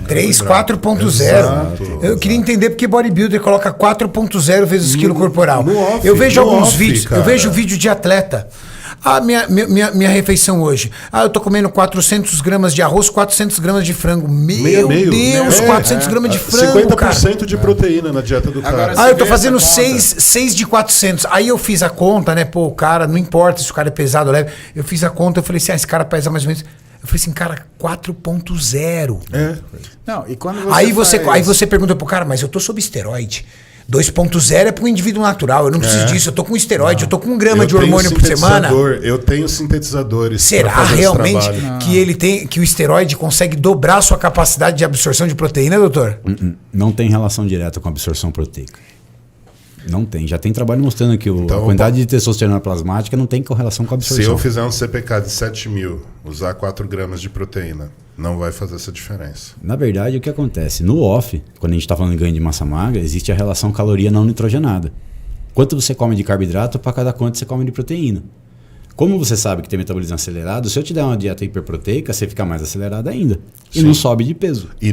3, 4.0. Eu queria entender porque bodybuilder coloca 4.0 vezes o quilo corporal. Eu vejo alguns vídeos, eu vejo vídeo de atleta. Minha refeição hoje. Eu tô comendo 400 gramas de arroz, 400 gramas de frango. Meu Deus, 400 gramas de frango, 50% cara. De proteína na dieta do cara. Eu tô fazendo 6 de 400. Aí eu fiz a conta, né? Pô, o cara, não importa se o cara é pesado ou leve. Eu fiz a conta, eu falei assim, esse cara pesa mais ou menos... Eu falei assim, cara, 4.0. Não, e quando Aí você pergunta pro cara, mas eu tô sob esteroide. 2.0 é para um indivíduo natural. Eu não preciso disso. Eu tô com esteroide, eu tô com 1 grama de hormônio por semana. Eu tenho sintetizadores. Será realmente que o esteroide consegue dobrar a sua capacidade de absorção de proteína, doutor? Não tem relação direta com a absorção proteica. Não tem. Já tem trabalho mostrando que a quantidade de testosterona plasmática não tem correlação com a absorção. Se eu fizer um CPK de 7.000, usar 4 gramas de proteína, não vai fazer essa diferença. Na verdade, o que acontece? No off, quando a gente está falando de ganho de massa magra, existe a relação caloria não nitrogenada. Quanto você come de carboidrato para cada quanto você come de proteína. Como você sabe que tem metabolismo acelerado, se eu te der uma dieta hiperproteica, você fica mais acelerado ainda. E não sobe de peso. E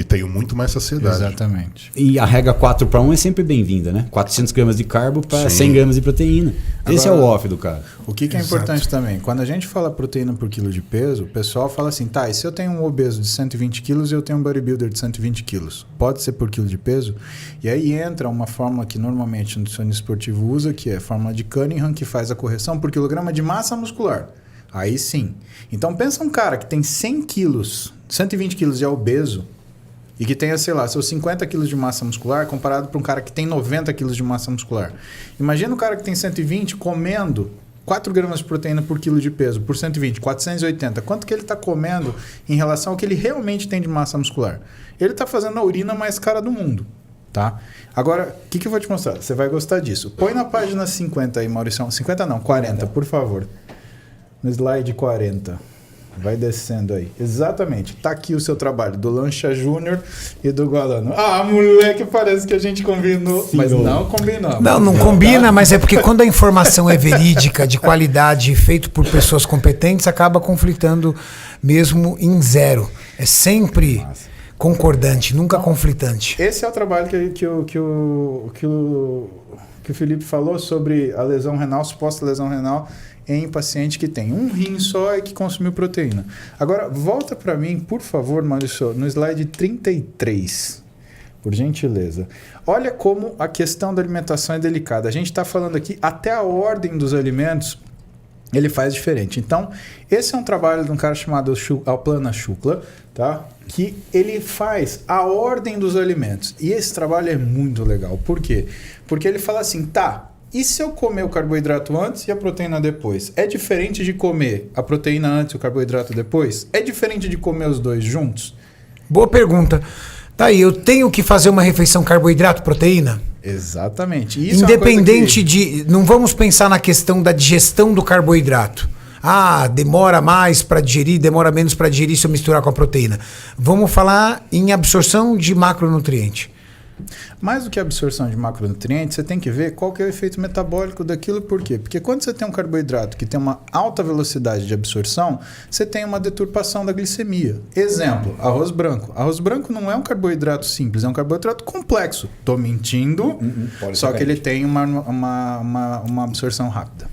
tenho muito mais saciedade. Exatamente. E a regra 4:1 é sempre bem-vinda, né? 400 gramas de carbo para 100 gramas de proteína. Esse é o off do cara. O que é importante também? Quando a gente fala proteína por quilo de peso, o pessoal fala assim, tá, e se eu tenho um obeso de 120 quilos e eu tenho um bodybuilder de 120 quilos? Pode ser por quilo de peso? E aí entra uma fórmula que normalmente o nutricionista esportivo usa, que é a fórmula de Cunningham, que faz a correção por quilograma de massa muscular. Aí sim. Então pensa um cara que tem 100 quilos, 120 quilos e é obeso, e que tenha, sei lá, seus 50 quilos de massa muscular, comparado para um cara que tem 90 quilos de massa muscular. Imagina o cara que tem 120 comendo 4 gramas de proteína por quilo de peso, por 120, 480. Quanto que ele está comendo em relação ao que ele realmente tem de massa muscular? Ele está fazendo a urina mais cara do mundo. Tá? Agora, o que eu vou te mostrar? Você vai gostar disso. Põe na página 50 aí, Maurício. 50 não, 40, por favor. No slide 40. Vai descendo aí. Exatamente. Tá aqui o seu trabalho, do Lancha Júnior e do Gualano. Moleque, parece que a gente combinou. Sim, mas não combinou. Não combina, mas é porque quando a informação é verídica, de qualidade, feito por pessoas competentes, acaba conflitando mesmo em zero. É sempre... concordante, nunca conflitante. Esse é o trabalho que o Felipe falou sobre a lesão renal, suposta lesão renal em paciente que tem um rim só e que consumiu proteína. Agora, volta para mim, por favor, Maurício, no slide 33, por gentileza. Olha como a questão da alimentação é delicada. A gente está falando aqui até a ordem dos alimentos, ele faz diferente. Então, esse é um trabalho de um cara chamado Alpana Shukla, tá? Que ele faz a ordem dos alimentos. E esse trabalho é muito legal. Por quê? Porque ele fala assim, tá, e se eu comer o carboidrato antes e a proteína depois? É diferente de comer a proteína antes e o carboidrato depois? É diferente de comer os dois juntos? Boa pergunta. Tá aí, eu tenho que fazer uma refeição carboidrato-proteína? Exatamente. Isso independente de... Não vamos pensar na questão da digestão do carboidrato. Demora mais para digerir, demora menos para digerir se eu misturar com a proteína. Vamos falar em absorção de macronutriente. Mais do que a absorção de macronutrientes, você tem que ver qual que é o efeito metabólico daquilo. Por quê? Porque quando você tem um carboidrato que tem uma alta velocidade de absorção, você tem uma deturpação da glicemia. Exemplo, arroz branco. Arroz branco não é um carboidrato simples, é um carboidrato complexo. Estou mentindo, só que ele tem uma absorção rápida.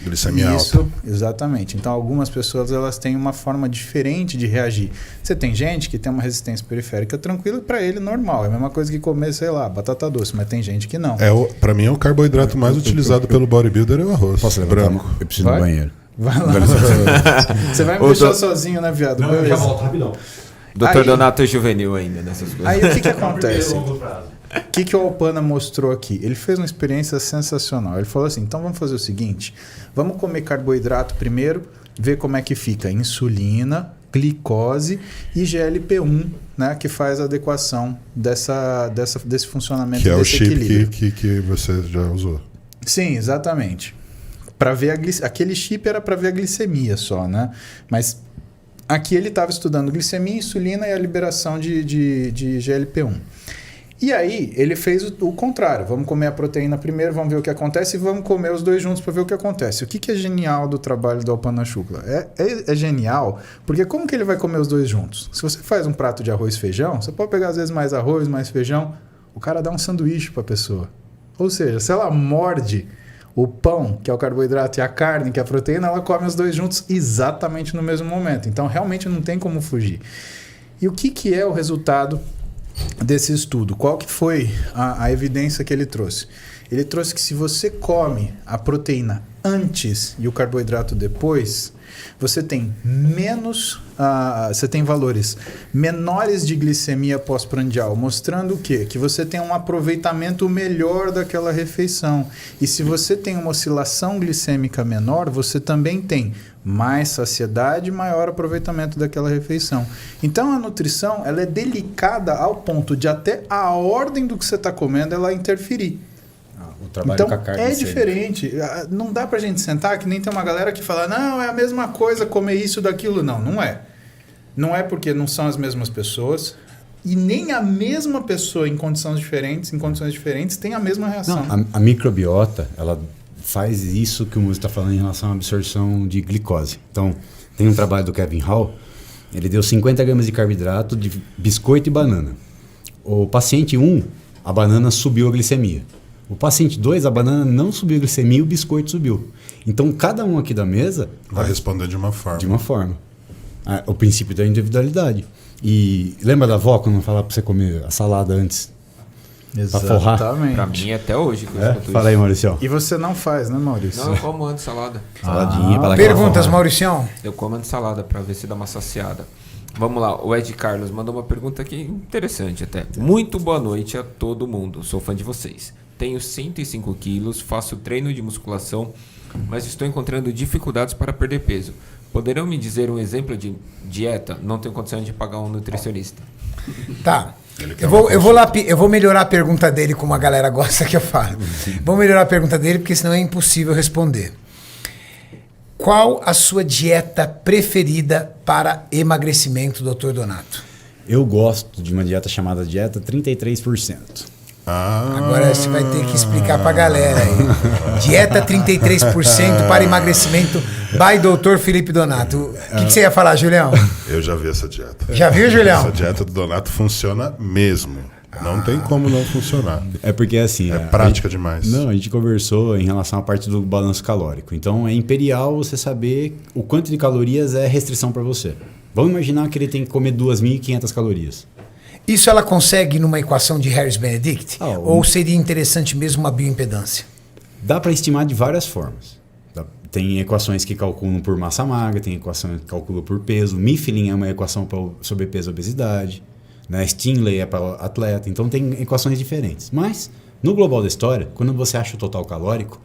Glicemia alta. Exatamente. Então, algumas pessoas elas têm uma forma diferente de reagir. Você tem gente que tem uma resistência periférica tranquila, para ele normal. É a mesma coisa que comer, sei lá, batata doce, mas tem gente que não. Para mim, é o carboidrato mais utilizado pelo bodybuilder é o arroz. Posso levantar? Branco. Eu preciso ir no banheiro. Vai lá. Você vai me deixar sozinho, né, viado? Não, eu já volto rapidão. Doutor Donato é juvenil ainda nessas coisas. Aí o que acontece? O que o Alpana mostrou aqui? Ele fez uma experiência sensacional. Ele falou assim, então vamos fazer o seguinte, vamos comer carboidrato primeiro, ver como é que fica insulina, glicose e GLP-1, né, que faz a adequação desse funcionamento, que desse equilíbrio. Que é o chip que você já usou. Sim, exatamente. Para ver aquele chip era para ver a glicemia só, né? Mas aqui ele estava estudando glicemia, insulina e a liberação de GLP-1. E aí, ele fez o contrário. Vamos comer a proteína primeiro, vamos ver o que acontece e vamos comer os dois juntos para ver o que acontece. O que é genial do trabalho do Alpan Shukla? É genial, porque como que ele vai comer os dois juntos? Se você faz um prato de arroz e feijão, você pode pegar às vezes mais arroz, mais feijão, o cara dá um sanduíche para a pessoa. Ou seja, se ela morde o pão, que é o carboidrato, e a carne, que é a proteína, ela come os dois juntos exatamente no mesmo momento. Então, realmente não tem como fugir. E o que é o resultado desse estudo? Qual que foi a evidência que ele trouxe? Ele trouxe que se você come a proteína antes e o carboidrato depois, você tem você tem valores menores de glicemia pós-prandial, mostrando o quê? Que você tem um aproveitamento melhor daquela refeição. E se você tem uma oscilação glicêmica menor, você também tem mais saciedade e maior aproveitamento daquela refeição. Então a nutrição ela é delicada ao ponto de até a ordem do que você está comendo ela interferir. O trabalho então com a carne é diferente. Não dá pra gente sentar que nem tem uma galera que fala não, é a mesma coisa comer isso daquilo. Não, não é. Não é porque não são as mesmas pessoas e nem a mesma pessoa em condições diferentes tem a mesma reação. Não, a microbiota, ela faz isso que o Muzi está falando em relação à absorção de glicose. Então, tem um trabalho do Kevin Hall, ele deu 50 gramas de carboidrato de biscoito e banana. O paciente 1, a banana subiu a glicemia. O paciente 2, a banana não subiu a glicemia e o biscoito subiu. Então, cada um aqui da mesa vai responder de uma forma. De uma forma. O princípio da individualidade. E lembra da avó quando falava para você comer a salada antes? Exatamente. Pra mim, até hoje. Que eu escuto Fala aí, isso. Maurício. E você não faz, né, Maurício? Não, eu como antes salada. Saladinha para Perguntas, Mauricião? Eu como antes salada pra ver se dá uma saciada. Vamos lá, o Ed Carlos mandou uma pergunta aqui interessante até. Muito boa noite a todo mundo, sou fã de vocês. Tenho 105 quilos, faço treino de musculação, mas estou encontrando dificuldades para perder peso. Poderão me dizer um exemplo de dieta? Não tenho condição de pagar um nutricionista. Tá. Eu vou melhorar a pergunta dele, como a galera gosta que eu falo. Vou melhorar a pergunta dele, porque senão é impossível responder. Qual a sua dieta preferida para emagrecimento, Dr. Donato? Eu gosto de uma dieta chamada dieta 33%. Agora você vai ter que explicar pra galera aí. Dieta 33% para emagrecimento by Dr. Felipe Donato. O que você ia falar, Julião? Eu já vi essa dieta. Já viu, Julião? Essa dieta do Donato funciona mesmo. Não tem como não funcionar. É porque assim... É prática demais. Não, a gente conversou em relação à parte do balanço calórico. Então é imperial você saber o quanto de calorias é restrição para você. Vamos imaginar que ele tem que comer 2.500 calorias. Isso ela consegue numa equação de Harris-Benedict? Ou seria interessante mesmo uma bioimpedância? Dá para estimar de várias formas. Tem equações que calculam por massa magra, tem equações que calculam por peso. Mifflin é uma equação para sobrepeso e obesidade. Né? Stinley é para atleta. Então tem equações diferentes. Mas, no global da história, quando você acha o total calórico,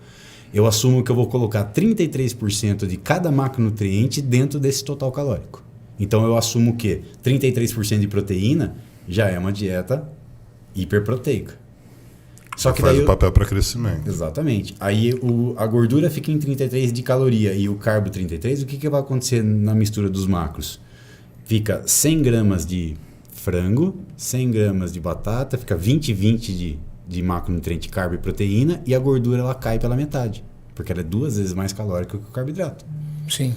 eu assumo que eu vou colocar 33% de cada macronutriente dentro desse total calórico. Então eu assumo que 33% de proteína já é uma dieta hiperproteica. Só que faz daí o papel para crescimento. Exatamente. Aí a gordura fica em 33 de caloria e o carbo 33. O que vai acontecer na mistura dos macros? Fica 100 gramas de frango, 100 gramas de batata, fica 20 de macronutriente, carbo e proteína, e a gordura ela cai pela metade, porque ela é 2 vezes mais calórica que o carboidrato. Sim.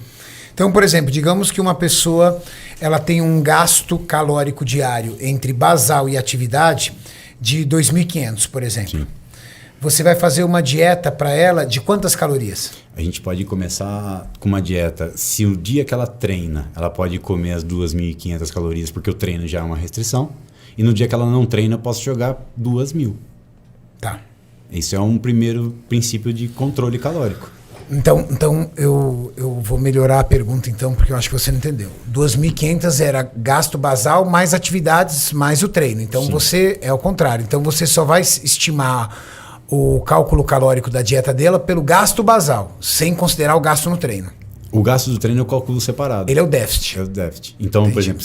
Então, por exemplo, digamos que uma pessoa ela tem um gasto calórico diário entre basal e atividade de 2.500, por exemplo. Sim. Você vai fazer uma dieta para ela de quantas calorias? A gente pode começar com uma dieta. Se o dia que ela treina, ela pode comer as 2.500 calorias, porque o treino já é uma restrição. E no dia que ela não treina, eu posso jogar 2.000. Tá. Isso é um primeiro princípio de controle calórico. Então eu vou melhorar a pergunta, então, porque eu acho que você não entendeu. 2.500 era gasto basal mais atividades mais o treino. Então, sim, você é o contrário. Então, você só vai estimar o cálculo calórico da dieta dela pelo gasto basal, sem considerar o gasto no treino. O gasto do treino eu calculo separado. Ele é o déficit. É o déficit. Então, por exemplo,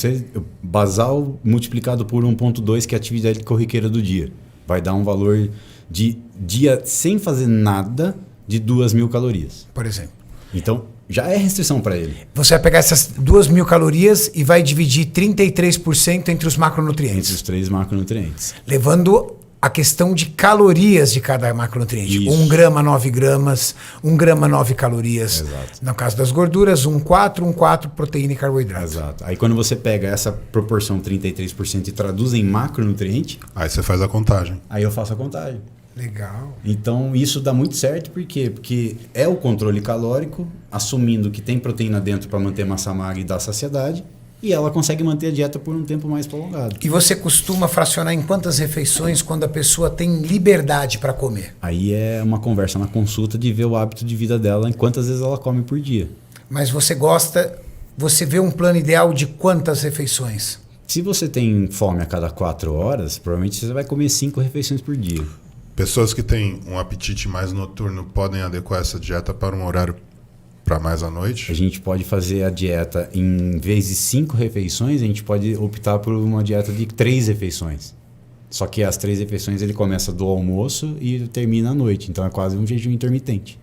basal multiplicado por 1,2, que é a atividade corriqueira do dia, vai dar um valor de dia sem fazer nada de 2.000 calorias. Por exemplo. Então, já é restrição para ele. Você vai pegar essas 2.000 calorias e vai dividir 33% entre os macronutrientes. Entre os 3 macronutrientes. Levando a questão de calorias de cada macronutriente. Isso. 1 grama, 9 gramas, 1 grama, 9 calorias. Exato. No caso das gorduras, 1,4 proteína e carboidrato. Exato. Aí quando você pega essa proporção 33% e traduz em macronutriente, Aí você faz a contagem. aí eu faço a contagem. Legal. Então isso dá muito certo, por quê? Porque é o controle calórico, assumindo que tem proteína dentro para manter massa magra e dar saciedade, e ela consegue manter a dieta por um tempo mais prolongado. E você costuma fracionar em quantas refeições quando a pessoa tem liberdade para comer? Aí é uma conversa na consulta de ver o hábito de vida dela, em quantas vezes ela come por dia. Mas você vê um plano ideal de quantas refeições? Se você tem fome a cada 4 horas, provavelmente você vai comer 5 refeições por dia. Pessoas que têm um apetite mais noturno podem adequar essa dieta para um horário para mais à noite? A gente pode fazer a dieta, em vez de 5 refeições, a gente pode optar por uma dieta de 3 refeições. Só que as 3 refeições ele começa do almoço e termina à noite. Então é quase um jejum intermitente.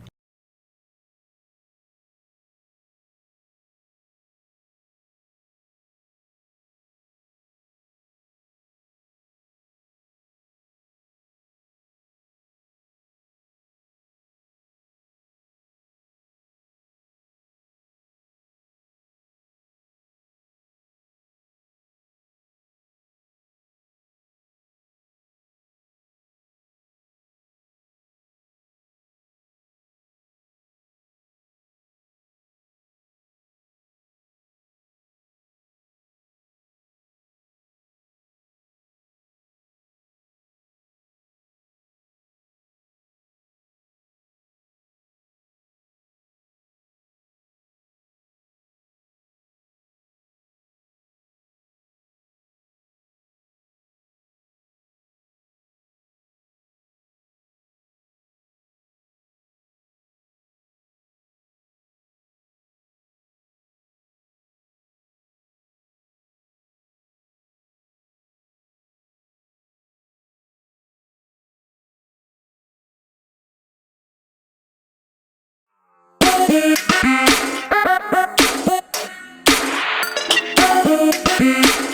Música